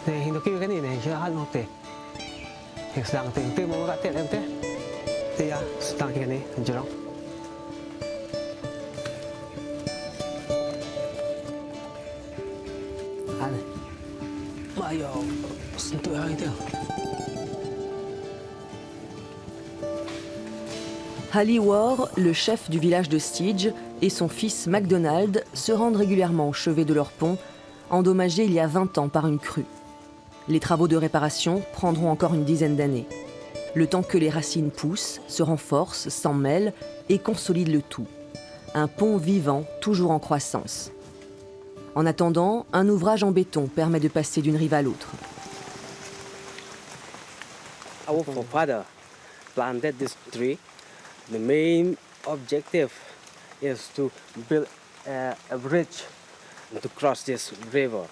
네, hindukiwi kanina, siya note. Sedang ting mau rakyat ente. Dia sedang kini jorong. An. Mayo, sentuh yang itu. Hally War, le chef du village de Stige, et son fils MacDonald se rendent régulièrement au chevet de leur pont, endommagé il y a 20 ans par une crue. Les travaux de réparation prendront encore une dizaine d'années, le temps que les racines poussent, se renforcent, s'en mêlent et consolident le tout. Un pont vivant, toujours en croissance. En attendant, un ouvrage en béton permet de passer d'une rive à l'autre. Our forefather planted this tree. The main objective is to build a bridge to cross this river.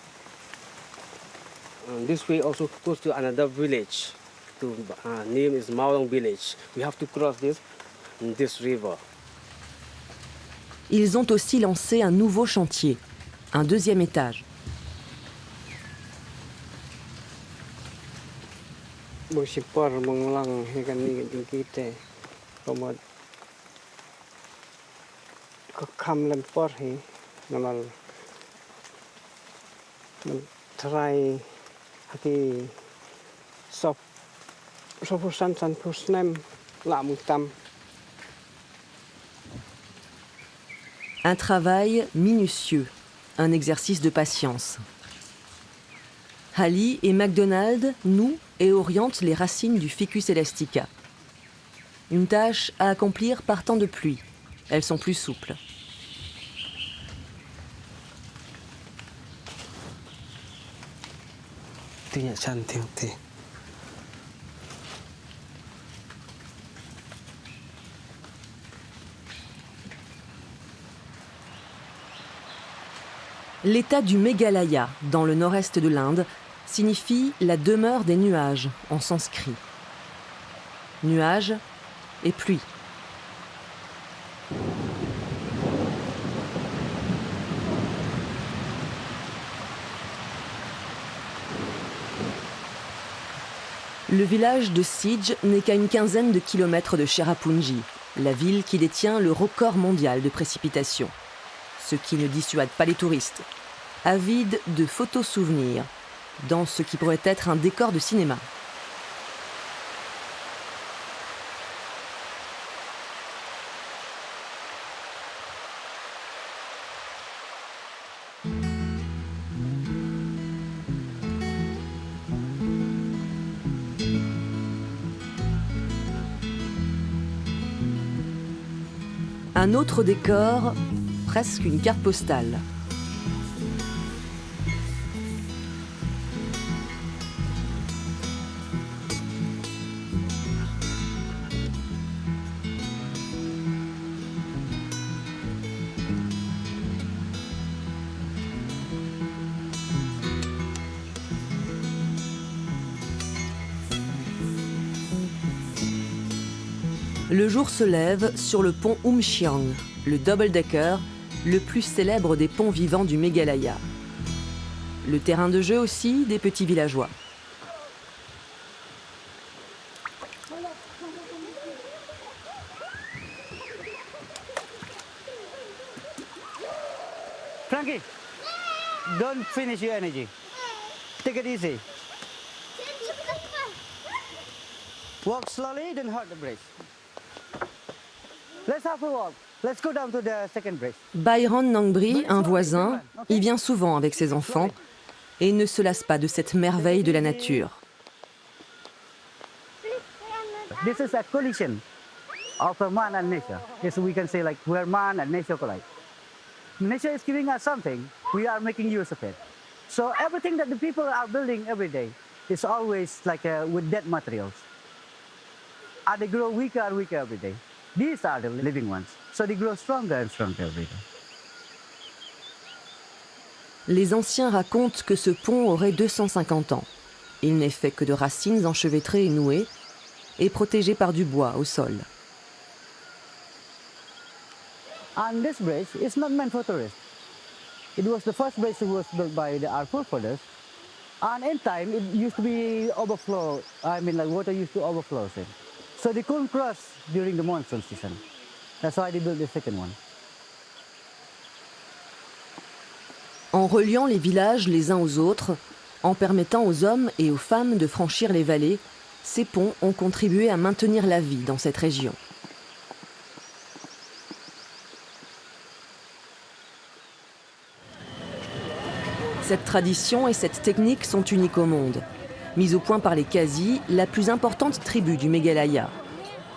This way also goes to another village. Name is Maolong village. We have to cross this river. Ils ont aussi lancé un nouveau chantier, un deuxième étage. Un travail minutieux, un exercice de patience. Hally et MacDonald nouent et orientent les racines du Ficus elastica. Une tâche à accomplir par temps de pluie. Elles sont plus souples. L'état du Meghalaya, dans le nord-est de l'Inde, signifie la demeure des nuages en sanskrit. Nuages et pluie. Le village de Stige n'est qu'à une quinzaine de kilomètres de Cherrapunji, la ville qui détient le record mondial de précipitations. Ce qui ne dissuade pas les touristes, avides de photos souvenirs, dans ce qui pourrait être un décor de cinéma. Un autre décor, presque une carte postale. Le jour se lève sur le pont Umchiang, le double-decker, le plus célèbre des ponts vivants du Meghalaya. Le terrain de jeu aussi des petits villageois. Frankie, don't finish your energy. Take it easy. Walk slowly, then hold the brace. Let's have a walk. Let's go down to the second brace. Byron Nangbri, un voisin, y vient souvent avec ses enfants et ne se lasse pas de cette merveille de la nature. This is a collision of man and nature. Yes, we can say like where man and nature collide. Nature is giving us something, we are making use of it. So everything that the people are building every day is always like with dead materials. And they grow weaker and weaker every day. These are the living ones. So they grow stronger and stronger every day. Les anciens racontent que ce pont aurait 250 ans. Il n'est fait que de racines enchevêtrées et nouées, et protégé par du bois au sol. And this bridge is not meant for tourists. It was the first bridge that was built by our forefathers And in time, it used to be overflow. I mean, like water used to overflow. So they couldn't cross during the monsoon season. That's why they built the second one. En reliant les villages les uns aux autres, en permettant aux hommes et aux femmes de franchir les vallées, ces ponts ont contribué à maintenir la vie dans cette région. Cette tradition et cette technique sont uniques au monde. Mise au point par les Kasi, la plus importante tribu du Meghalaya.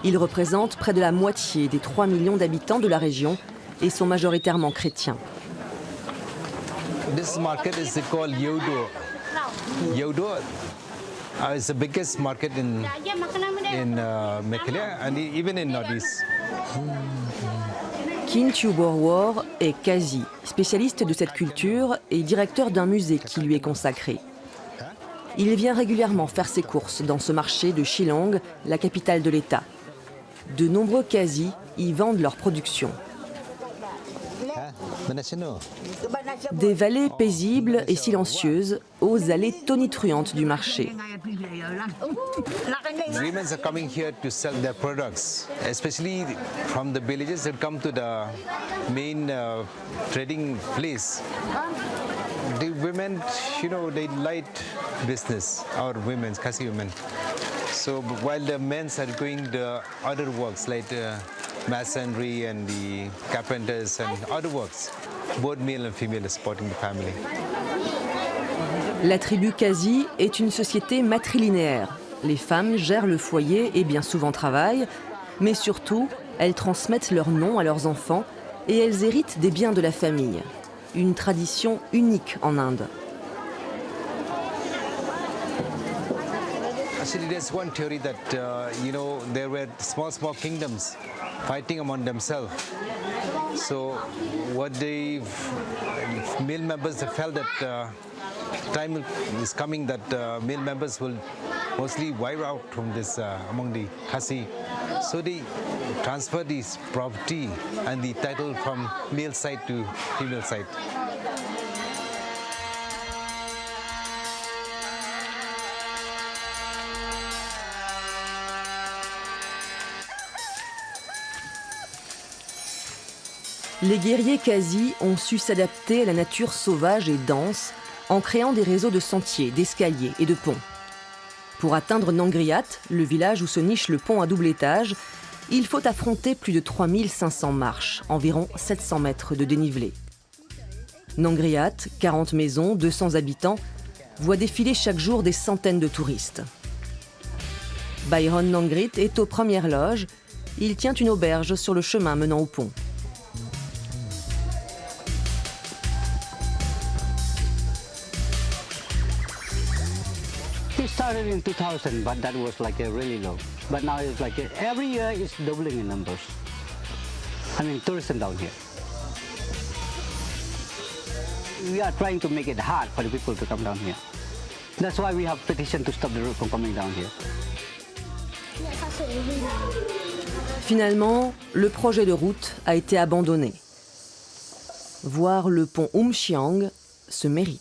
Ils représentent près de la moitié des 3 millions d'habitants de la région et sont majoritairement chrétiens. This market is called Yodo. Yodo is the biggest market in Meghalaya and even in Northeast. Kintyu Borwor est Kasi, spécialiste de cette culture et directeur d'un musée qui lui est consacré. Il vient régulièrement faire ses courses dans ce marché de Shillong, la capitale de l'État. De nombreux Kasi y vendent leur production. Des vallées paisibles et silencieuses aux allées tonitruantes du marché. Women are coming here to sell their products, especially from the villages that come to the main trading place. The women, they light business, our women, Kasi women. So while the men are doing the other works like masonry and the carpenters and other works, both male and female are supporting the family. La tribu Kasi est une société matrilinéaire. Les femmes gèrent le foyer et bien souvent travaillent, mais surtout, elles transmettent leur nom à leurs enfants et elles héritent des biens de la famille. Une tradition unique en Inde. Actually, there's one theory that, there were small kingdoms fighting among themselves. So what the male members felt that time is coming that male members will mostly wipe out from this among the Kasi. So they transfer this property and the title from male side to female side. Les guerriers Kasi ont su s'adapter à la nature sauvage et dense en créant des réseaux de sentiers, d'escaliers et de ponts. Pour atteindre Nangriat, le village où se niche le pont à double étage, il faut affronter plus de 3500 marches, environ 700 mètres de dénivelé. Nangriat, 40 maisons, 200 habitants, voit défiler chaque jour des centaines de touristes. Byron Nangrit est aux premières loges. Il tient une auberge sur le chemin menant au pont. It started in 2000, but that was like really low. But now it's like every year it's doubling in numbers. I mean, tourism down here. We are trying to make it hard for the people to come down here. That's why we have petition to stop the road from coming down here. Finalement, le projet de route a été abandonné. Voir le pont Umchiang se mérite.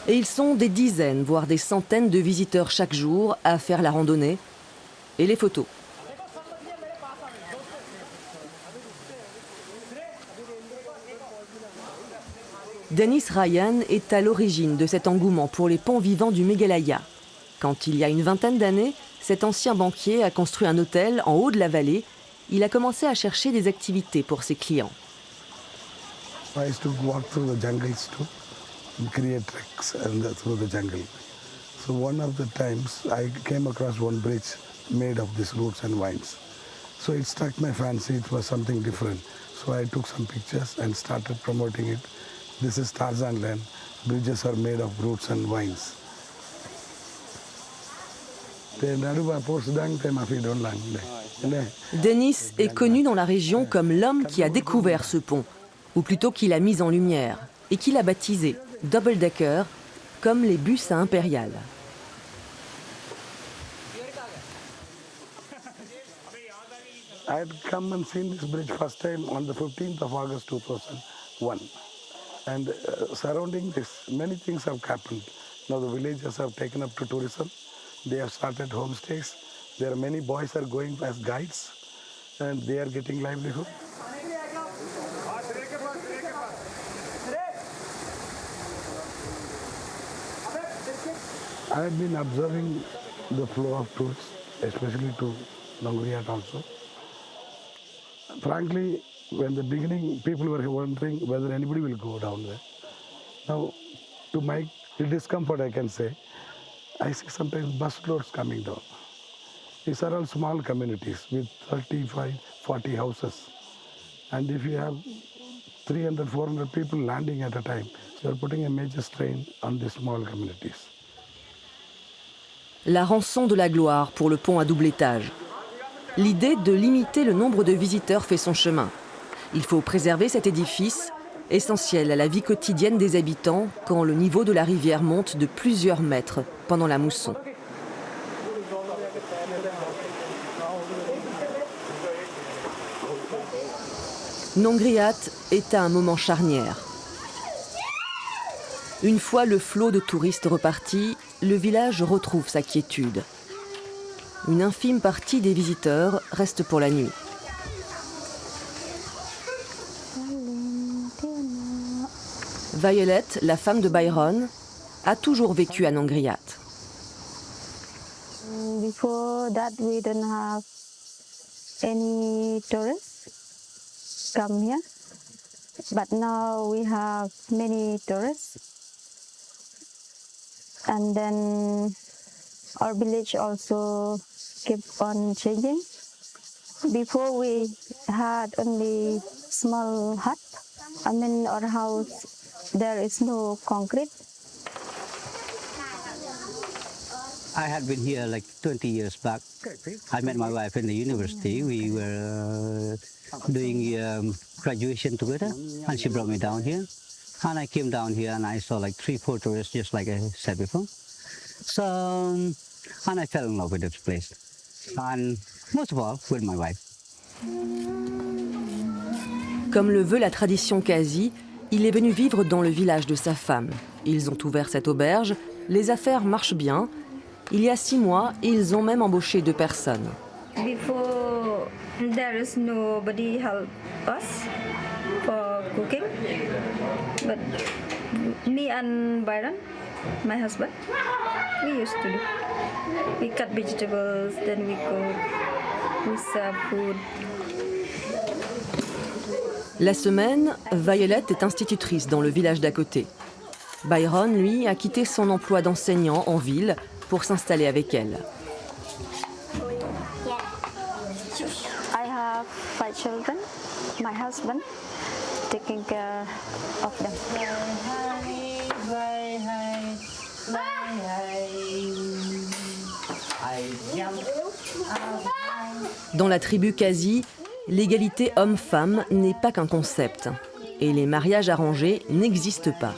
Et ils sont des dizaines, voire des centaines de visiteurs chaque jour à faire la randonnée et les photos. Dennis Ryan est à l'origine de cet engouement pour les ponts vivants du Meghalaya. Quand il y a une vingtaine d'années, cet ancien banquier a construit un hôtel en haut de la vallée. Il a commencé à chercher des activités pour ses clients. I used to walk through the jungles too and create treks through the jungle. So one of the times I came across one bridge made of these roots and vines. So it struck my fancy, it was something different. So I took some pictures and started promoting it. This is Tarzan land. Bridges are made of roots and vines. Dennis est connu dans la région comme l'homme qui a découvert ce pont, ou plutôt qui l'a mis en lumière, et qui l'a baptisé Double Decker, comme les bus à Impérial. I had come and seen this bridge first time on the 15th of August 2001. And surrounding this, many things have happened. Now the villagers have taken up to tourism. They have started homestays. There are many boys are going as guides and they are getting livelihood. I have been observing the flow of tourists, especially to Nongriat also. Frankly, when the beginning, people were wondering whether anybody will go down there. Now, to my discomfort, I can say, I see sometimes bus loads coming down. These are all small communities with 35, 40 houses. And if you have 300, 400 people landing at a time, you are putting a major strain on these small communities. La rançon de la gloire pour le pont à double étage. L'idée de limiter le nombre de visiteurs fait son chemin. Il faut préserver cet édifice, essentiel à la vie quotidienne des habitants quand le niveau de la rivière monte de plusieurs mètres pendant la mousson. Nongriat est à un moment charnière. Une fois le flot de touristes reparti, le village retrouve sa quiétude. Une infime partie des visiteurs reste pour la nuit. Violet, la femme de Byron, a toujours vécu à Nongriat. Before that, we don't have any tourists come here, but now we have many tourists. And then our village also keep on changing. Before we had only small hut. I mean, our house, there is no concrete. I had been here like 20 years back. I met my wife in the university. We were doing graduation together, and she brought me down here. And I came down here and I saw like 3-4 tourists, just like I said before. So, and I fell in love with this place. And most of all, with my wife. Comme le veut la tradition Kazi, il est venu vivre dans le village de sa femme. Ils ont ouvert cette auberge, les affaires marchent bien. Il y a 6 mois, ils ont même embauché 2 personnes. Before, there is nobody help us for cooking, but me and Byron, my husband, we used to do. We cut vegetables, then we cook, we serve food. La semaine, Violet est institutrice dans le village d'à côté. Byron, lui, a quitté son emploi d'enseignant en ville pour s'installer avec elle. I have 5 children, my husband taking care of them. Dans la tribu Kazi, l'égalité homme-femme n'est pas qu'un concept. Et les mariages arrangés n'existent pas.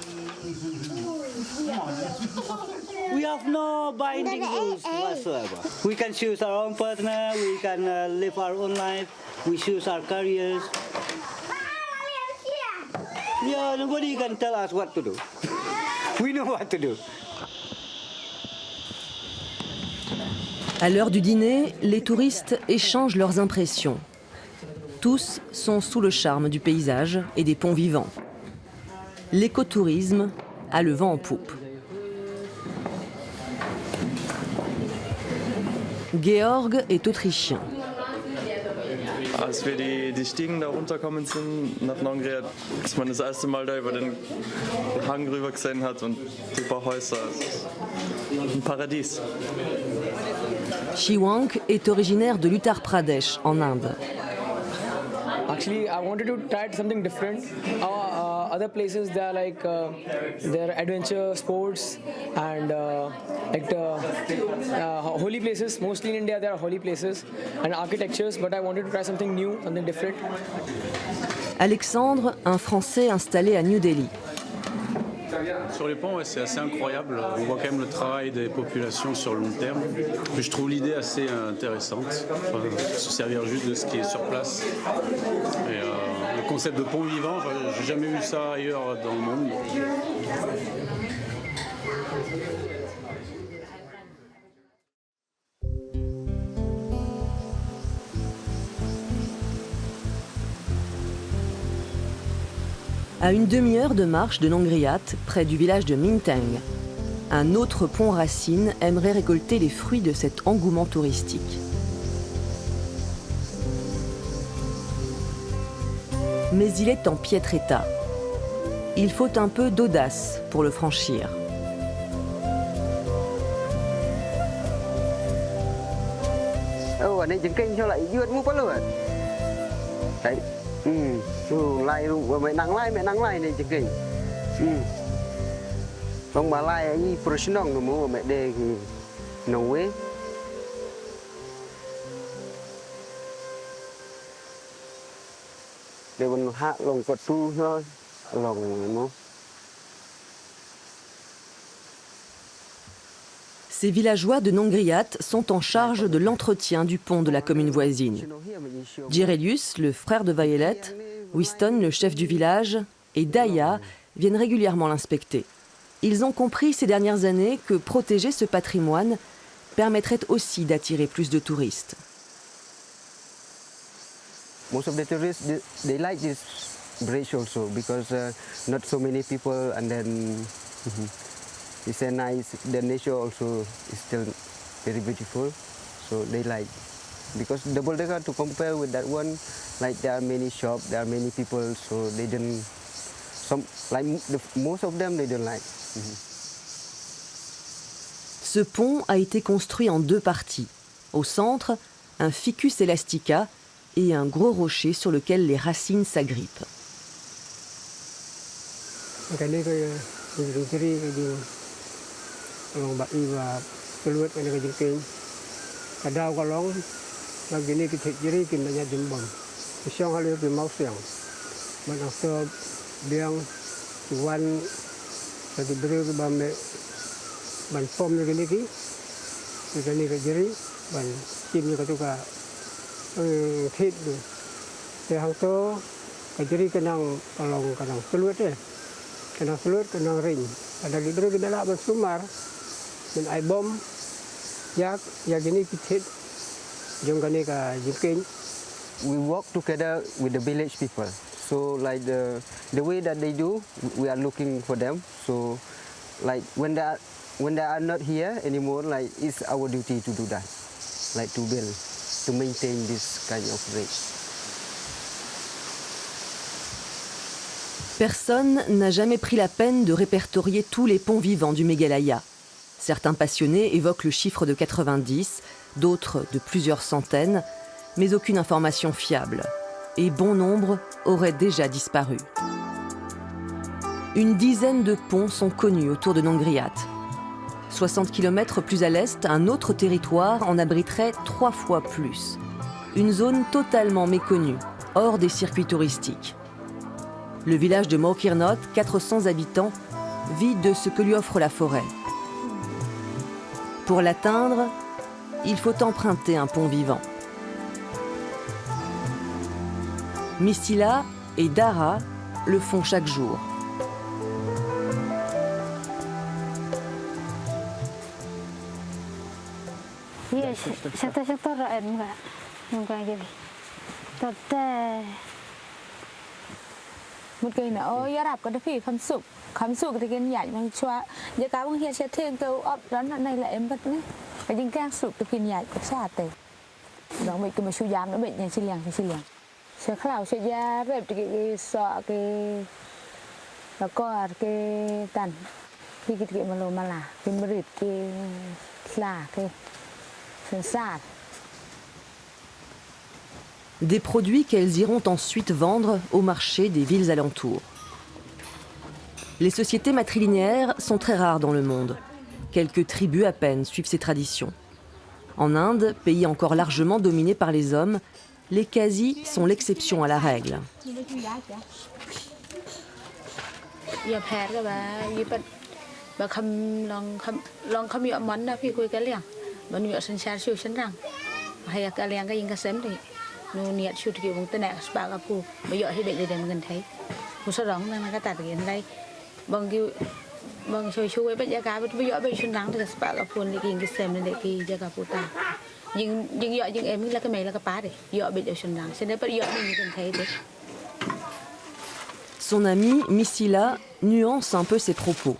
We have no binding rules whatsoever. We can choose our own partner, we can live our own life, we choose our careers. Yeah, nobody can tell us what to do. We know what to do. À l'heure du dîner, les touristes échangent leurs impressions. Tous sont sous le charme du paysage et des ponts vivants. L'écotourisme a le vent en poupe. Georg est autrichien. Als wir die Stiegen da runterkommen sind nach Nongriat, dass man das erste Mal da über den Hang rüber gesehen hat und die paar Häuser. Ein Paradies. Shiwank est originaire de l'Uttar Pradesh, en Inde. Actually, I wanted to try something different. Other places, they are like they're adventure sports and holy places. Mostly in India, there are holy places and architectures. But I wanted to try something new, something different. Alexandre, un Français installé à New Delhi. Sur les ponts, ouais, c'est assez incroyable. On voit quand même le travail des populations sur le long terme. Puis je trouve l'idée assez intéressante. Enfin, se servir juste de ce qui est sur place. Et, le concept de pont vivant, j'ai jamais vu ça ailleurs dans le monde. À une demi-heure de marche de Nongriat, près du village de Minteng, un autre pont Racine aimerait récolter les fruits de cet engouement touristique. Mais il est en piètre état. Il faut un peu d'audace pour le franchir. Ces villageois de Nongriat sont en charge de l'entretien du pont de la commune voisine. Jirelius, le frère de Violet, Winston, le chef du village, et Daya viennent régulièrement l'inspecter. Ils ont compris ces dernières années que protéger ce patrimoine permettrait aussi d'attirer plus de touristes. Most of the tourists they like this bridge also because not so many people, and then it's a nice. The nature also is still very beautiful, so they like. Because double decker, to compare with that one, like there are many shops, there are many people, so they don't. Most of them they don't like. Ce pont a été construit en deux parties. Au centre, un ficus elastica et un gros rocher sur lequel les racines s'agrippent. We work together with the village people. So like the way that they do, we are looking for them. So like when they are not here anymore, like it's our duty to do that, like to build, to maintain this kind of bridge. Personne n'a jamais pris la peine de répertorier tous les ponts vivants du Meghalaya. Certains passionnés évoquent le chiffre de 90, d'autres de plusieurs centaines, mais aucune information fiable. Et bon nombre auraient déjà disparu. Une dizaine de ponts sont connus autour de Nongriat. 60 km plus à l'est, un autre territoire en abriterait 3 fois plus. Une zone totalement méconnue, hors des circuits touristiques. Le village de Mokirnot, 400 habitants, vit de ce que lui offre la forêt. Pour l'atteindre, il faut emprunter un pont vivant. Missila et Dara le font chaque jour. một cây nữa ôi đạp có thể khám sụp thì cái nhảy bằng choa giờ cá bông hiện sẽ thêm câu ấp đó này là em bất đấy cái những gang sụp từ khi nhảy có xa tệ đó mình cứ mà chui giám nó bệnh nhà chi liang sẽ khảo sẽ ra về cái sọ cáiแล้วก็cái tàn khi cái mà lô mà là cái mực cái là cái sườn sạt. Des produits qu'elles iront ensuite vendre au marché des villes alentours. Les sociétés matrilinéaires sont très rares dans le monde. Quelques tribus à peine suivent ces traditions. En Inde, pays encore largement dominé par les hommes, les Kazis sont l'exception à la règle. อย่าแพ้ก็แบบยี่ปัดแบบคำลองคำอยู่มันนะพี่คุยกันเรื่องมันอยู่สัญชาติชูฉันรังให้กันเรื่องก็ยิงกระเซ็มดินูเนียชูที่วงตะแหนกสปากกับผู้ไม่เยอะให้เด็กเดินเงินไทยผู้สร้องนั่นก็ตัดเงินได้บางทีบางช่วยบรรยากาศไม่เยอะไปชุนรังที่สปากกับผู้เด็กยิงกระเซ็มเด็กที่จะกับผู้ตายิงเยอะยิงเอ็มแล้วก็ไม่แล้วก็ป้าดิเยอะไปเดี๋ยวชุนรังฉันได้ไปเยอะไม่มีคนไทยดิ Son amie Missila nuance un peu ses propos.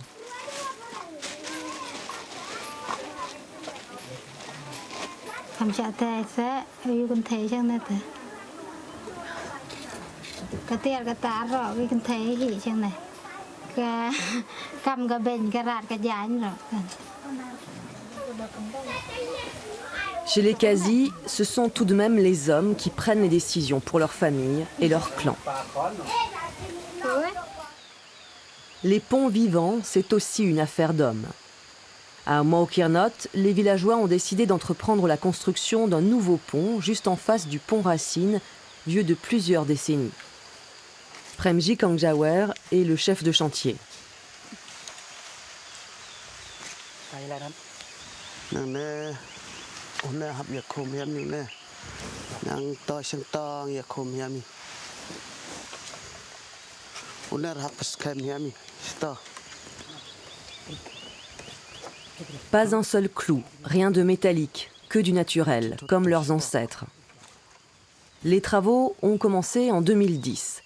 คำชาแต่แซ่อยู่คนไทยช่างนั่นแต่กระเตียกระตาหรอกอยู่คนไทยหีช่างไหนกะกำกระเบนกระราดกระยานหรอก Chez les Kazi, ce sont tout de même les hommes qui prennent les décisions pour leur famille et leur clan. Les ponts vivants, c'est aussi une affaire d'hommes. À Maokirnot, les villageois ont décidé d'entreprendre la construction d'un nouveau pont juste en face du pont Racine, vieux de plusieurs décennies. Premji Kangjawer est le chef de chantier. Pas un seul clou, rien de métallique, que du naturel, comme leurs ancêtres. Les travaux ont commencé en 2010.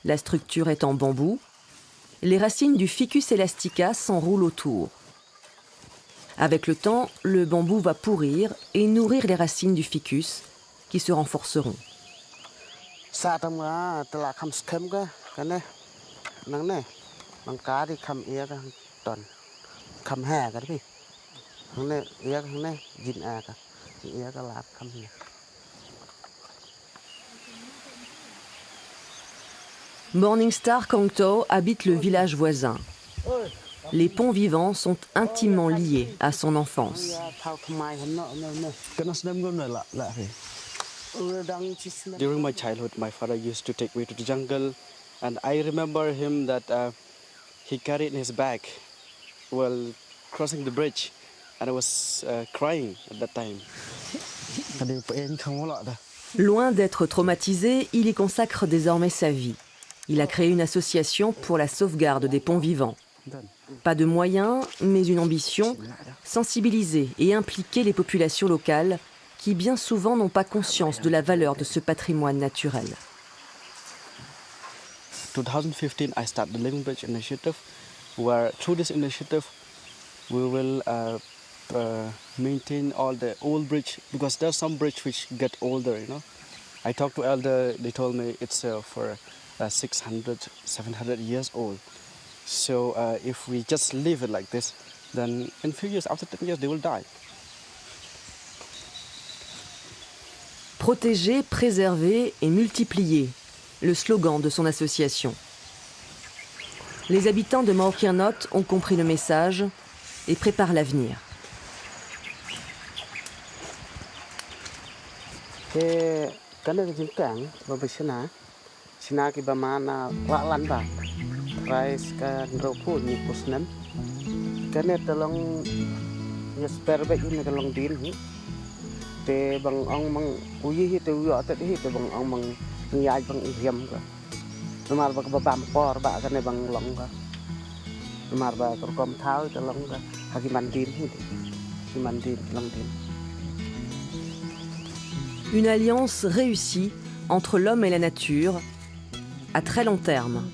La structure est en bambou. Les racines du Ficus elastica s'enroulent autour. Avec le temps, le bambou va pourrir et nourrir les racines du ficus, qui se renforceront. Morningstar Kongto habite le village voisin. Les ponts vivants sont intimement liés à son enfance. During my childhood, my father used to take me to the jungle, and I remember him that he carried in his bag while crossing the bridge, and I was crying at that time. Loin d'être traumatisé, il y consacre désormais sa vie. Il a créé une association pour la sauvegarde des ponts vivants. Pas de moyens, mais une ambition, sensibiliser et impliquer les populations locales qui bien souvent n'ont pas conscience de la valeur de ce patrimoine naturel. In 2015, I started the Living Bridge Initiative, where through this initiative, we will maintain all the old bridge, because there's some bridge which get older, you know. I talked to elder, they told me it's for 600, 700 years old. So if we just leave it like this, then in a few years, after 10 years, they will die. Protéger, préserver et multiplier, le slogan de son association. Les habitants de Maokirnot ont compris le message et préparent l'avenir. Une alliance réussie entre l'homme et la nature à très long terme.